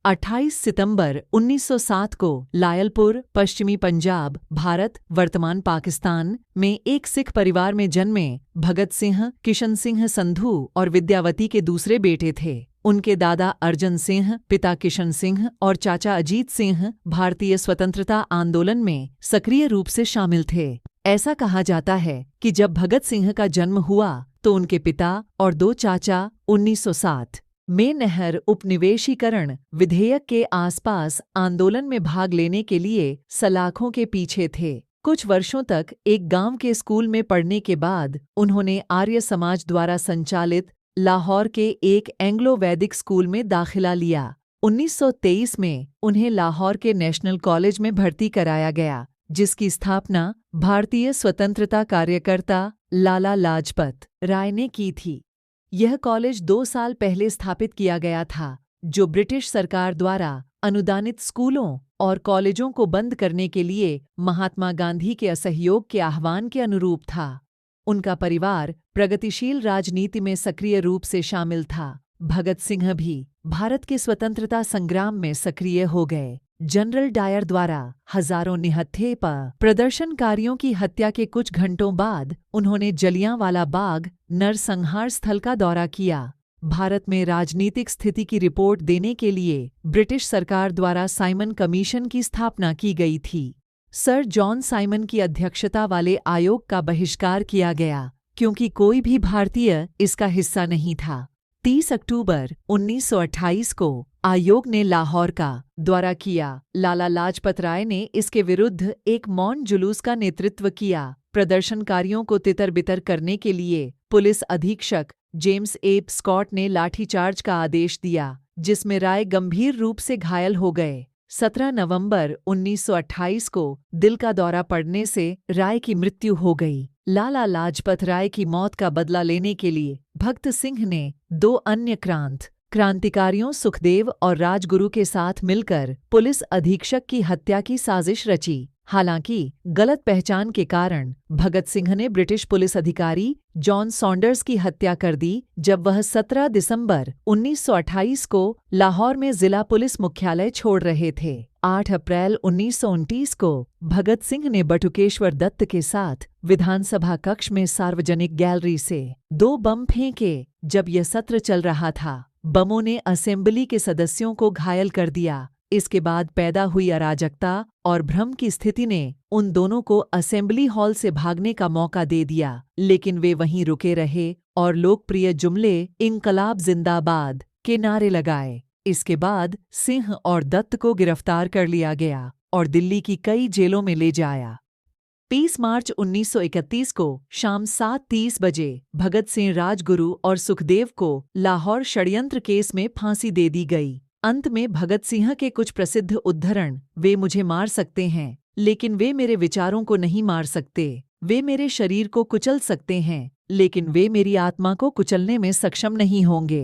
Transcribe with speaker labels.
Speaker 1: 28 सितंबर 1907 को लायलपुर, पश्चिमी पंजाब, भारत, वर्तमान पाकिस्तान में एक सिख परिवार में जन्मे भगत सिंह किशन सिंह संधू और विद्यावती के दूसरे बेटे थे। उनके दादा अर्जन सिंह, पिता किशन सिंह और चाचा अजीत सिंह भारतीय स्वतंत्रता आंदोलन में सक्रिय रूप से शामिल थे। ऐसा कहा जाता है कि जब भगत सिंह का जन्म हुआ तो उनके पिता और दो चाचा 1907 में नहर उपनिवेशीकरण विधेयक के आसपास आंदोलन में भाग लेने के लिए सलाखों के पीछे थे। कुछ वर्षों तक एक गांव के स्कूल में पढ़ने के बाद उन्होंने आर्य समाज द्वारा संचालित लाहौर के एक एंग्लो वैदिक स्कूल में दाखिला लिया। 1923 में उन्हें लाहौर के नेशनल कॉलेज में भर्ती कराया गया, जिसकी स्थापना भारतीय स्वतंत्रता कार्यकर्ता लाला लाजपत राय ने की थी। यह कॉलेज 2 साल पहले स्थापित किया गया था, जो ब्रिटिश सरकार द्वारा अनुदानित स्कूलों और कॉलेजों को बंद करने के लिए महात्मा गांधी के असहयोग के आह्वान के अनुरूप था। उनका परिवार प्रगतिशील राजनीति में सक्रिय रूप से शामिल था। भगत सिंह भी भारत के स्वतंत्रता संग्राम में सक्रिय हो गए। जनरल डायर द्वारा हजारों निहत्थे पर प्रदर्शनकारियों की हत्या के कुछ घंटों बाद उन्होंने जलियांवाला बाग नरसंहार स्थल का दौरा किया। भारत में राजनीतिक स्थिति की रिपोर्ट देने के लिए ब्रिटिश सरकार द्वारा साइमन कमीशन की स्थापना की गई थी। सर जॉन साइमन की अध्यक्षता वाले आयोग का बहिष्कार किया गया क्योंकि कोई भी भारतीय इसका हिस्सा नहीं था। 30 अक्टूबर 1928 को आयोग ने लाहौर का दौरा किया। लाला लाजपत राय ने इसके विरुद्ध एक मौन जुलूस का नेतृत्व किया। प्रदर्शनकारियों को तितर-बितर करने के लिए पुलिस अधीक्षक जेम्स ए स्कॉट ने लाठीचार्ज का आदेश दिया, जिसमें राय गंभीर रूप से घायल हो गए। 17 नवंबर 1928 को दिल का दौरा पड़ने से राय की मृत्यु हो गई। लाला लाजपत राय की मौत का बदला लेने के लिए भगत सिंह ने 2 अन्य क्रांतिकारियों सुखदेव और राजगुरु के साथ मिलकर पुलिस अधीक्षक की हत्या की साजिश रची। हालांकि गलत पहचान के कारण भगत सिंह ने ब्रिटिश पुलिस अधिकारी जॉन सॉन्डर्स की हत्या कर दी जब वह 17 दिसंबर 1928 को लाहौर में जिला पुलिस मुख्यालय छोड़ रहे थे। 8 अप्रैल 1929 को भगत सिंह ने बटुकेश्वर दत्त के साथ विधानसभा कक्ष में सार्वजनिक गैलरी से 2 बम फेंके। जब यह सत्र चल रहा था, बमों ने असेंबली के सदस्यों को घायल कर दिया। इसके बाद पैदा हुई अराजकता और भ्रम की स्थिति ने उन दोनों को असेंबली हॉल से भागने का मौका दे दिया, लेकिन वे वहीं रुके रहे और लोकप्रिय जुमले इंकलाब जिंदाबाद के नारे लगाए। इसके बाद सिंह और दत्त को गिरफ्तार कर लिया गया और दिल्ली की कई जेलों में ले जाया। 30 मार्च 1931 को शाम 7:30 बजे भगत सिंह, राजगुरु और सुखदेव को लाहौर षड्यंत्र केस में फांसी दे दी गई। अंत में भगत सिंह के कुछ प्रसिद्ध उद्धरण: वे मुझे मार सकते हैं, लेकिन वे मेरे विचारों को नहीं मार सकते। वे मेरे शरीर को कुचल सकते हैं, लेकिन वे मेरी आत्मा को कुचलने में सक्षम नहीं होंगे।